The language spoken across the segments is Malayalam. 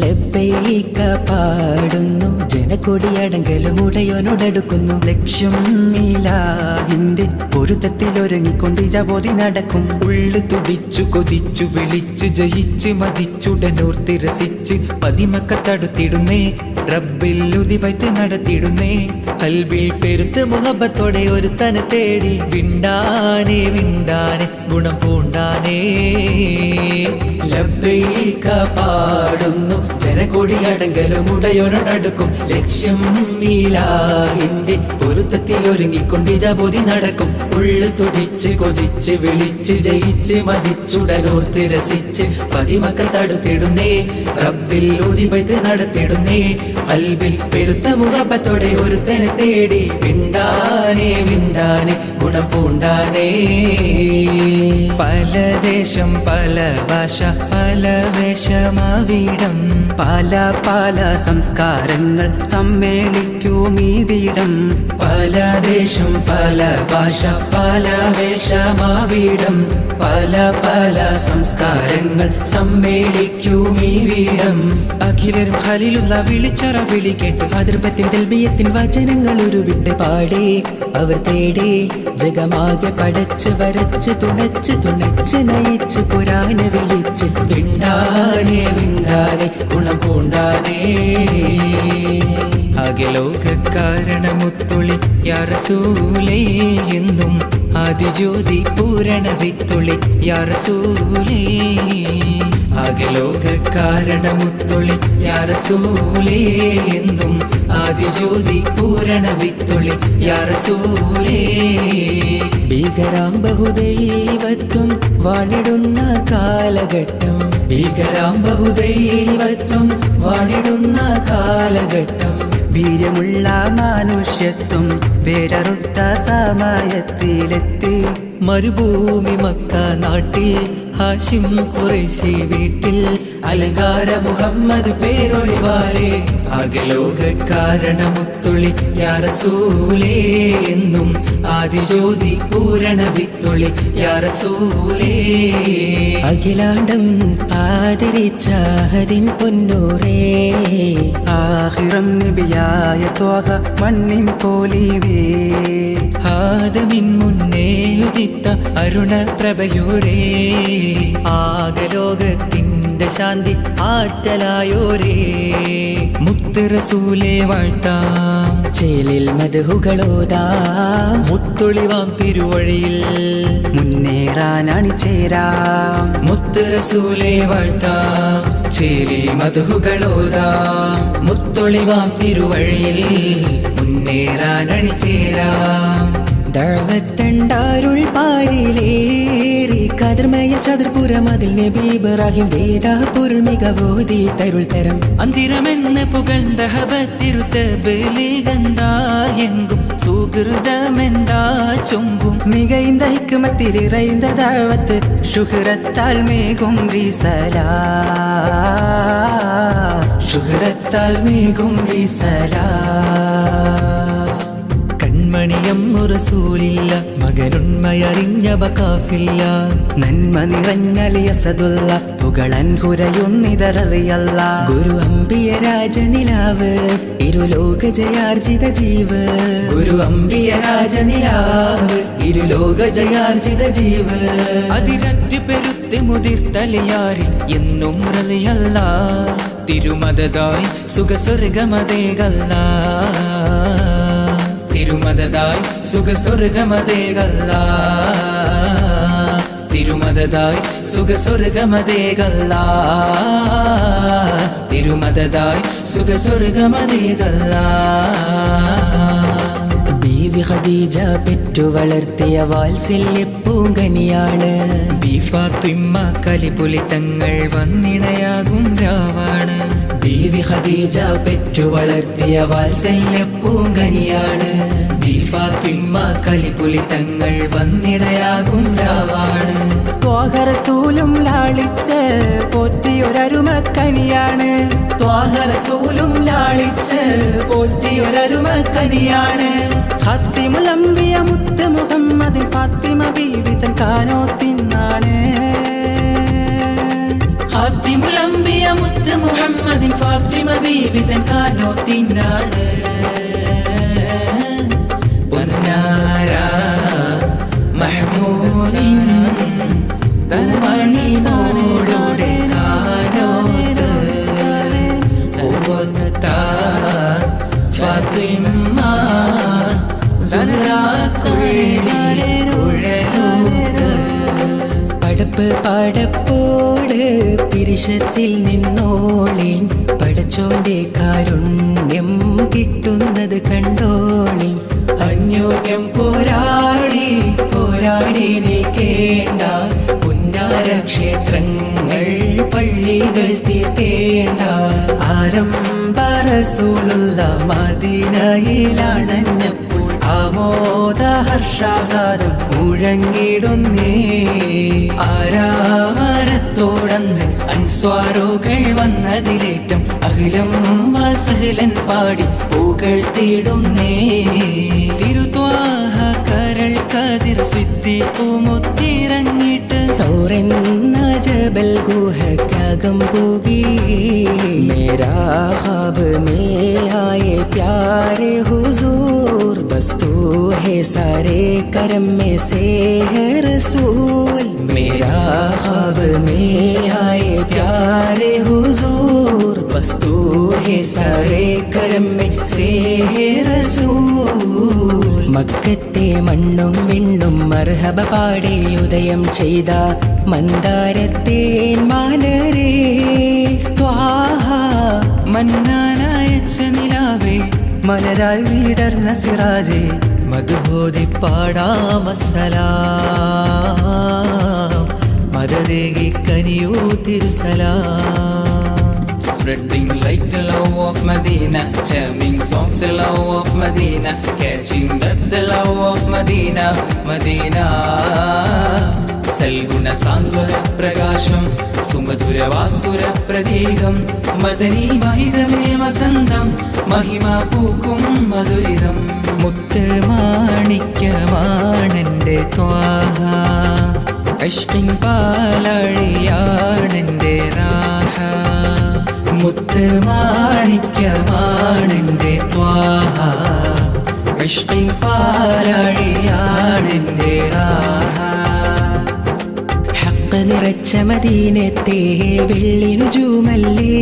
ലബ്ബൈക പാടുന്നു, ജനക്കൊടിയടങ്കലും ഉടയോനോടടുക്കുന്നു. ലക്ഷ്യം ഇലാഹിന്റെ പൊരുത്തത്തിലൊരുങ്ങിക്കൊണ്ട് ജബോധി നടക്കും. ഉള്ളു തുടിച്ചു കൊതിച്ചു വിളിച്ചു ജയിച്ച് മതിച്ചുടനോർത്തി രസിച്ച് പതിമക്കത്തടുത്തിടുന്നേ, റബ്ബിൽ ഉദിപൈത്ത് നടത്തിടുന്നേ. കൽബിൽ പെരുത്ത് മുഹബത്തോടെ ഒരു തന തേടി വിണ്ടാനെ വിണ്ടാനെ ഗുണം പൂണ്ടാനേ. ലബ്ബൈക പാടുന്നു, ജനക്കൊടിയടങ്കലും ഉടയോനോടടുക്കും. ലക്ഷ്യം ഇലാഹിന്റെ പൊരുത്തത്തിലൊരുങ്ങിക്കൊണ്ട് ജബോധി നടക്കും. ഉള്ളു തുടിച്ച് കൊതിച്ച് വിളിച്ച് ജയിച്ച് മതിച്ചുടനോർത്ത് രസിച്ച് പതിമക്കത്തടുത്തിടുന്നേ, റബ്ബിൽ ഉദിപൈത്ത് നടത്തിടുന്നേ. കൽബിൽ പെരുത്ത മുഹബത്തോടെ ഒരു തന തേടി വിണ്ടാനെ വിണ്ടാനെ ഗുണം പൂണ്ടാനേ. പല ദേശം പല ഭാഷ പല വേഷമാവിടം, പല പല സംസ്കാരങ്ങൾ സമ്മേളിക്കും ഈ വീടം. പല ദേശം പല ഭാഷ പല വേഷമാവിടം, പല പല സംസ്കാരങ്ങൾ സമ്മേളിക്കും ഈ വീടം. അഖിലരും ഖലീലുള്ള വിളിച്ചറ വിളി കേട്ട് അതിർപ്പത്തിൻ തൽബിയത്തിൻ വചനങ്ങൾ ഉരുവിട്ട് പാടി അവർ തേടി ജഗമാകെ പടച്ച് വരച്ച് തുണച്ച് തുണച്ച് നയിച്ച് പുരാന വിളിച്ച് വിണ്ടാനെ വിണ്ടാനെ ഗുണം പൂണ്ടാനേ. അഖിലോകാരണമുത്തുളി യാ റസൂലേ എന്നും ആദിജ്യോതി പൂരണ വിത്തുളി യാ റസൂലേ. അഖിലോകാരണമുത്തുളി യാ റസൂലേ എന്നും ആദിജ്യോതി പൂരണ വിത്തുളി യാ റസൂലേ. ഭീകരാം ബഹുദൈവത്വം വാണിടുന്ന കാലഘട്ടം, ഭീകരാം ബഹുദൈവത്വം വാണിടുന്ന കാലഘട്ടം. വീര്യമുള്ള മനുഷ്യത്വം പേരറുത്ത സമയത്തിലെത്തി. മരുഭൂമി മക്ക നാട്ടിൽ ഹാഷിം ഖുറൈശി വീട്ടിൽ അലങ്കാര മുഹമ്മദ് പേരൊളിവാലേ. അഖിലോകാരണമുത്തുളി യാ റസൂലേ എന്നും ആദിജ്യോതി പൂരണ വിത്തുളി യാ റസൂലേ. അഖിലാണ്ടം ആദരിച്ച ഹദിൻ പൊന്നൂറേ, ആഖിറം നബിയായ ത്വാഹ മണ്ണിൻ പോലിവേ. ആദമിൻ മുന്നേ ഉദിത്ത അരുണ പ്രഭയൂരേ, ആകലോകത്തിന്റെ ശാന്തി ആറ്റലായോരേ. മുത്ത് റസൂലേ വാഴ്ത്താം, ചേലിൽ മദ്ഹുകളോതാം. മുത്തൊളിവാം തിരുവഴിയിൽ മുന്നേറാൻ അണിചേരാം. മുത്ത് റസൂലേ വാഴ്ത്താം, ചേലിൽ മദ്ഹുകളോതാം. മുത്തൊളിവാം തിരുവഴിയിൽ മുന്നേറാൻ അണിചേരാം. ദഅവത്തണ്ടാരുൾ പാരിലേറി കതിർമയ ചതുർപുരം അതിൽ നബി ഇബ്രാഹിം വേദ പൊരുൾ മികവോതി തരുൾ തരം. അന്തിരമെന്ന് പുകഴ്ന്ന ഹബത്തിരുത്തബലികന്താ എങ്കും സുഹൃതമെന്താ ചൊങ്കും. മികൈந்த ഹിക്മത്തിൽ ഇറൈந்த ദഅവത്ത് ശുഹ്റത്താൽ മേഘും റിസലാ. ശുഹ്റത്താൽ മേഘും റിസലാ. കൺമണിയം റസൂലില്ല മകനുണ്മയറിഞ്ഞ ബകാഫില്ല. നന്മ നിറഞ്ഞളിയസതുള്ള പുകളൻ ഹുരയുന്നിതറിയല്ല. ഗുരു അംബിയ രാജനിലാവ് ഇരുലോക ജയാർജിത ജീവ്. ഗുരു അംബിയ രാജനിലാവ് ഇരുലോക ജയാർജിത ജീവ്. അതിരറ്റ് പെരുത്ത് മുതിർത്തലിയാരിൽ എന്നും റളിയല്ല. തിരുമദതായി സുഖസ്വർഗമതേകല്ല, തിരുമദതായി സുഖസ്വർഗമതേകല്ല, തിരുമദതായി സുഖസ്വർഗമതേകല്ല, തിരുമദതായി സുഖസ്വർഗമതേകല്ല. ബീവി ഖദീജ പെറ്റു വളർത്തിയ വാത്സല്യ പൂങ്കനിയാണ്. ബി ഫാത്തിമ കലിപുലി തങ്ങൾ വന്നിണയാകും രാവാണ്. ബീവി ഖദീജ പെറ്റു വളർത്തിയ വാത്സല്യ പൂങ്കനിയാണ്. ബി ഫാത്തിമ കലിപുലി തങ്ങൾ വന്നിടയാകും രാവാണ്. ത്വാഹ റസൂലും ലാളിച്ച് പോറ്റിയൊരരുമക്കനിയാണ്. ത്വാഹ റസൂലും ലാളിച്ച് പോറ്റിയൊരരുമക്കനിയാണ്. ഖാത്തിമുൽ അംബിയ മുത്ത് മുഹമ്മദ് ഫാത്തിമ ബീവി തൻ കാനോത്തിന്നാണ്. ഖാത്തിമുൽ അംബിയ മുത്ത് മുഹമ്മദ് ബീവിതൻ കാനോത്തിനാണ് പൊന്നാര മഹമൂദിൻ തനമണി മോളുടെ കാനോത്ത് ഓവത്ത ഫാത്തിമ പടപ്പ് പടപ്പോട് പിരിശത്തിൽ നിന്നോളി പടച്ചോന്റെ കാരുണ്യം കിട്ടുന്നത് കണ്ടോളി അന്യോന്യം പോരാടി പോരാടി നിൽക്കേണ്ട പുന്നാര ക്ഷേത്രങ്ങൾ പള്ളികൾ തീർക്കേണ്ട ആരംഭ റസൂലുള്ള മദീനയിലണഞ്ഞപ്പോൾ ആമോദ ഹർഷാദം മുഴങ്ങിടുന്നേ ആരാമരത്തോടന്ന് അൻസ്വാറുകൾ വന്നതിലേറ്റം അഖിലം വസഹലൻ പാടി പുകഴ്ത്തിടുന്നേ തിരുത്വാഹ കരൾ കതിർ സിദ്ദീഖുമുത്തിറങ്ങിട്ട് സൗറെന്ന ജബൽ ഗുഹക്കകം പോകി മേരാ ഖാബ് മേ ആയേ പ്യാരെ ഹുസൂർ ബസ്തു ഹേ സാരേ കരം में से है रसूल मेरा ख्वाब में आए प्यारे हुजूर बस तू है सारे करम में से है रसूल മക്കത്തെ മണ്ണും വിണ്ണും മർഹബ പാടി ഉദയം ചെയ്ത മന്ദാരത്തേൻ മാലരേ ത്വാഹ മന്നാനായച്ച നിലാവേ മലരായി വിടർന്ന സിറാജേ മധുഹോദി പാടാമസലാം മദദേകി കനിയൂ തിരുസലാം Spreading like the love of Medina, jamming songs the love of Medina, catching up the love of Medina, Medina. സൽഗുണ സാന്ത്വന പ്രകാശം സുമധുര വാസുര പ്രതീകം മദനി മഹിതമേ വസന്തം മഹിമ പൂക്കും മധുരിതം മുത്ത് മാണിക്യമാണെന്റെ ത്വാഹ ഇഷ്കിൻ പാലഴിയാണെന്റെ റാഹ മുത്ത് മാണിക്യമാണെന്റെ ത്വാഹ ഇഷ്കിൻ പാലഴിയാണെന്റെ റാഹ ഹഖ് നിറച്ച മദീനത്തെ വെള്ളിനുജൂമല്ലേ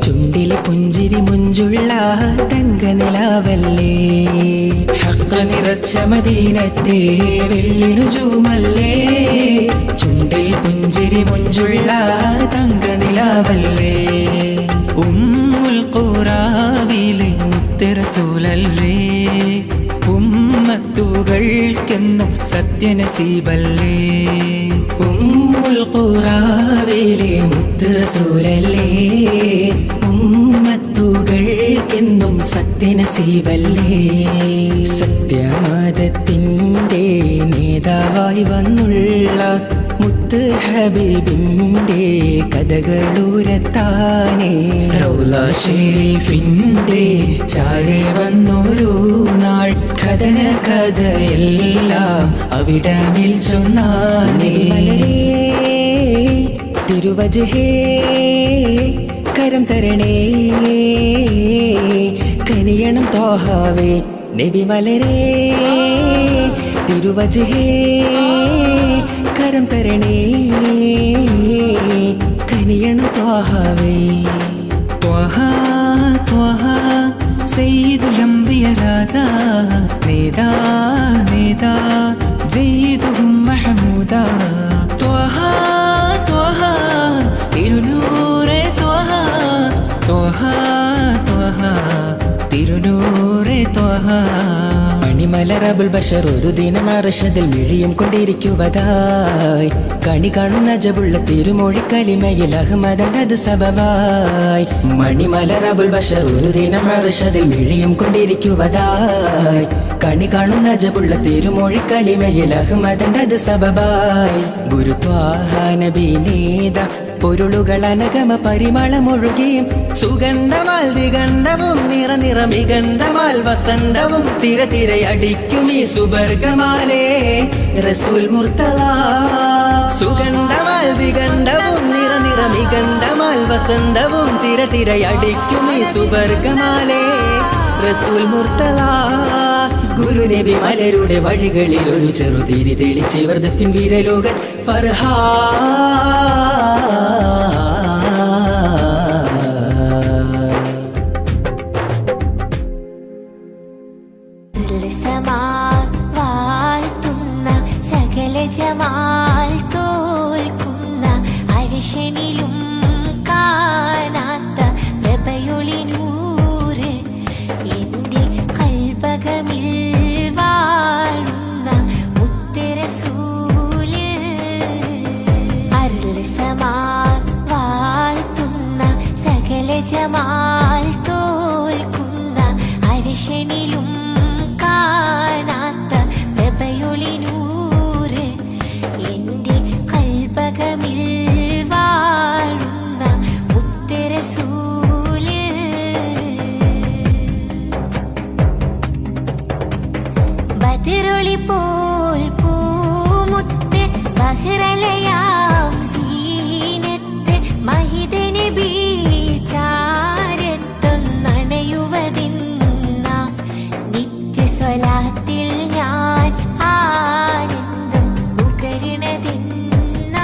ചുണ്ടിൽ പുഞ്ചിരി മുഞ്ചുള്ള തങ്കനിലാവല്ലേ ഹഖ് നിറച്ച മദീനത്തെ വെള്ളിനുജൂമല്ലേ ചുണ്ടിൽ പുഞ്ചിരി മുഞ്ചുള്ള തങ്കനിലാവല്ലേ ഉമ്മുൽ ഖുറാവിലെ മുത്ത് റസൂലല്ലേ ഉമ്മത്തുകൾക്കെന്നും സത്യനസീബല്ലേ ഉമ്മുൽ ഖുറാവിലെ മുത്ത് റസൂലല്ലേ ഉമ്മത്തുകൾക്കെന്നും സത്യനസീബല്ലേ സത്യമതത്തിൻ്റെ നേതാവായി വന്നുള്ള മുത്ത് ഹബീബിൻ്റെ കഥകളൂരത്താനേ റൗള ഷരീഫിൻ്റെ ചാരെ വന്നൊരു നാൾ കഥന കഥയെല്ലാം അവിടമിൽ ചൊന്നാനേ തിരുവജഹേ കരം തരണേ കനിയണം തോഹാവേ നബി മലരേ തിരുവജഹേ കരം തരണേ കനിയണം തോഹാവേ ത്വഹ ത്വഹ സയ്യിദുൽ അംബിയ രാജാ നേതാ നേതാ ജയ്യിദുഹും മഹമൂദ ത്വഹ ത്വഹ തിരുനൂറെ ത്വഹ ത്വഹ ത്വഹ തിരുനൂറെ ത്വഹ മണിമലറബുൽ ബഷർ ഒരു ദിനം അർശദിൽ മിഴിയും കൊണ്ടിരിക്കുവതായി കണി കാണുന്ന ജബുള്ള തിരുമൊഴി കലിമയിൽ അഹ്മദത് സബബായി മണിമലറബുൽ ബഷർ ഒരു ദിനം അർശദിൽ മിഴിയും കൊണ്ടിരിക്കുവതായി കണി കാണുന്ന ജബുള്ള തിരുമൊഴി കലിമയിൽ അഹ്മദത് സബബായി ഗുരുത്വാഹ നബി നേത പൊരുളുകൾ അനഗമ പരിമളമൊഴുകിയും സുഗന്ധമാൽ ദിഗന്ധവും നിറമികന്ധമാൽ വസന്തവും തിരതിരയടിക്കും ഈ സുബർഗമാലേ റസൂൽ മുർത്തല സുഗന്ധമാൽ ദിഗന്ധവും നിറമികന്ധമാൽ വസന്തവും തിരതിരയടിക്കും ഈ സുവർഗമാലേ റസൂൽ മുർത്തല ഗുരുനബി മലരുടെ വഴികളിൽ ഒരു ചെറുതിരി തെളിച്ചിവർ ദഫിൻ വീരലോകൻ ഫർഹാ ജമാൽ തോൽക്കുന്ന അരിശനിലും കാണാത്ത പ്രഭയൊളി നൂറ് എൻ്റെ കൽബകമിൽ വാഴുന്ന മുത്തരസൂല് അരുൾ സമാൻ വാഴ്ത്തുന്ന സകല ജമാൽ തോൽക്കുന്ന അരിശനിലും കാണാത്ത പ്രഭയൊളി നൂറ് എൻ്റെ കൽബകമിൽ വാഴുന്ന മുത്തരസൂല് ബദറൊളി പോൽ പൂമുത്ത് ബഹ്റലയാം സീനത്ത് മഹിദ നബി ചാരത്തൊന്നണയുവതിന്ന നിത്യസ്വലാത്തിൽ ഞാൻ ആനന്ദം ഉകരണതിന്ന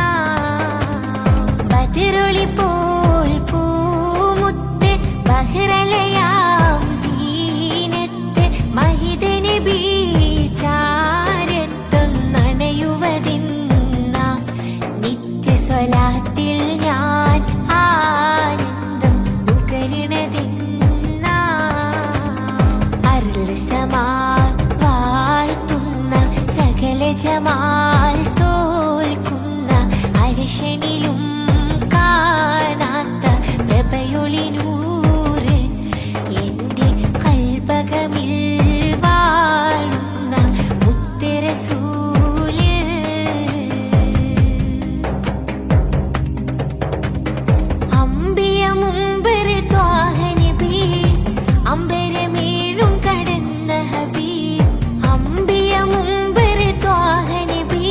ബദറൊളി പോൽ പൂമുത്ത് ബഹ്റലയാം സീനത്ത് മഹിദ നബി ചാരത്തൊന്നണയുവതിന്ന നിത്യസ്വലാത്തിൽ ഞാൻ ആനന്ദം ഉകരണതിന്ന അരുൾ സമാൻ വാഴ്ത്തുന്ന സകല ജമാൽ തോൽക്കുന്ന അരിശനിലും കാണാത്ത പ്രഭയൊളി നൂറ് എൻ്റെ കൽബകമിൽ വാഴുന്ന മുത്തരസൂല് അമ്പിയ മുമ്പര് ത്വാഹ നബി അമ്പരമേഴും കടന്ന ഹബീബ് അമ്പിയ മുമ്പര് ത്വാഹ നബി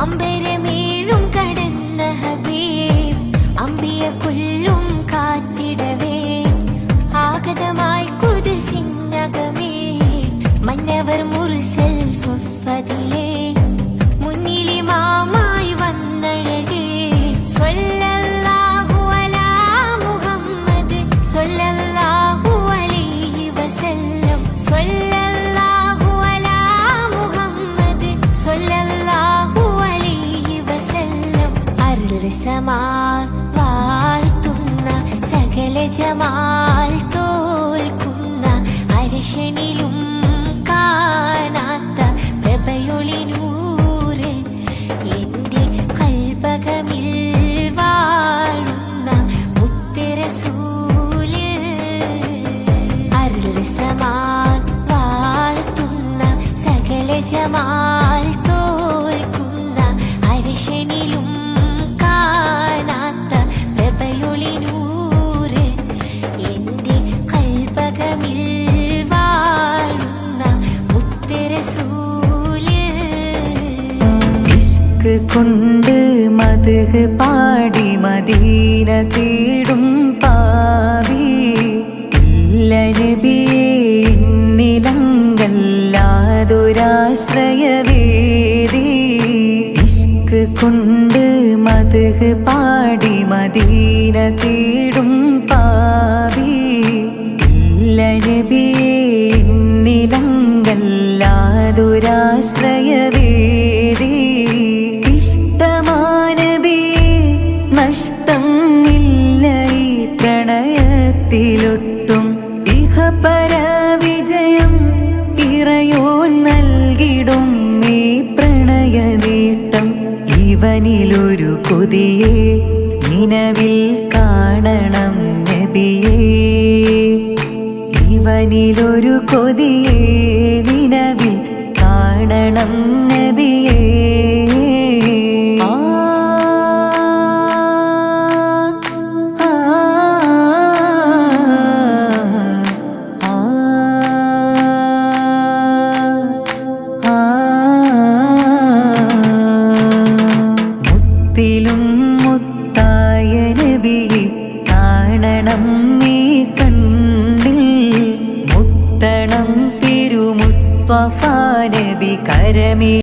അമ്പരമേഴും കടന്ന ഹബീബ് അമ്പിയ കൊല്ലും കാത്തിടവേ ആഗതമായി കുദ്സിനകമേ മന്നവർ മുർസൽ സ്വഫദിലേ മുന്നിലിമാമായി വന്നഴകേ സ്വല്ലല്ലാഹു അലാ മുഹമ്മദ് സ്വല്ലല്ലാഹു അലൈഹി വസല്ലം സ്വല്ലല്ലാഹു അലാ മുഹമ്മദ് സ്വല്ലല്ലാഹു അലൈഹി വസല്ലം അരുൾ സമാൻ വാഴ്ത്തുന്ന സകല ജമാൽ തോൽക്കുന്ന അരിശനിലും കാണാത്ത പ്രഭയൊളി നൂറ് എൻ്റെ കൽബകമിൽ വാഴുന്ന മുത്തരസൂല് അരുൾ സമാൻ വാഴ്ത്തുന്ന സകല ജമാൽ തോൽക്കുന്ന അരിശനിലും കാണാത്ത പ്രഭയൊളി നൂറ് എൻ്റെ കൽബകമിൽ വാഴുന്ന മുത്തരസൂല് ഇഷ്ക് കൊണ്ട് മദ്ഹ് പാടി മദീന തേടും പാവി ഇല്ല നബിയേ എന്നിലങ്കല്ലാതൊരാശ്രയവേദി ഇഷ്ക് കൊണ്ട് മദ്ഹ് പാടി മദീന തേടും പാവി ഇല്ല നബിയേ എന്നിലങ്കല്ലാതൊരാശ്രയവേദി ഇഷ്ടമാനബിയേ നഷ്ടം ഇല്ല ഈ പ്രണയത്തിലൊട്ടും ഇഹപര വിജയം ഇറയോൻ നൽകിടും ഈ പ്രണയനീട്ടം ഇവനിലൊരു കൊതിയെ നിലവിൽ കാണണം നബിയേ ഇവനിലൊരു കൊതിയെ നിലവിൽ കാണണം നബിയേ ആ ആ ആ ആ മുത്തിലും മുത്തായ നബിയെ കണ്ണിൽ മുത്തണം തിരു മുസ്തഫ നബി കരമി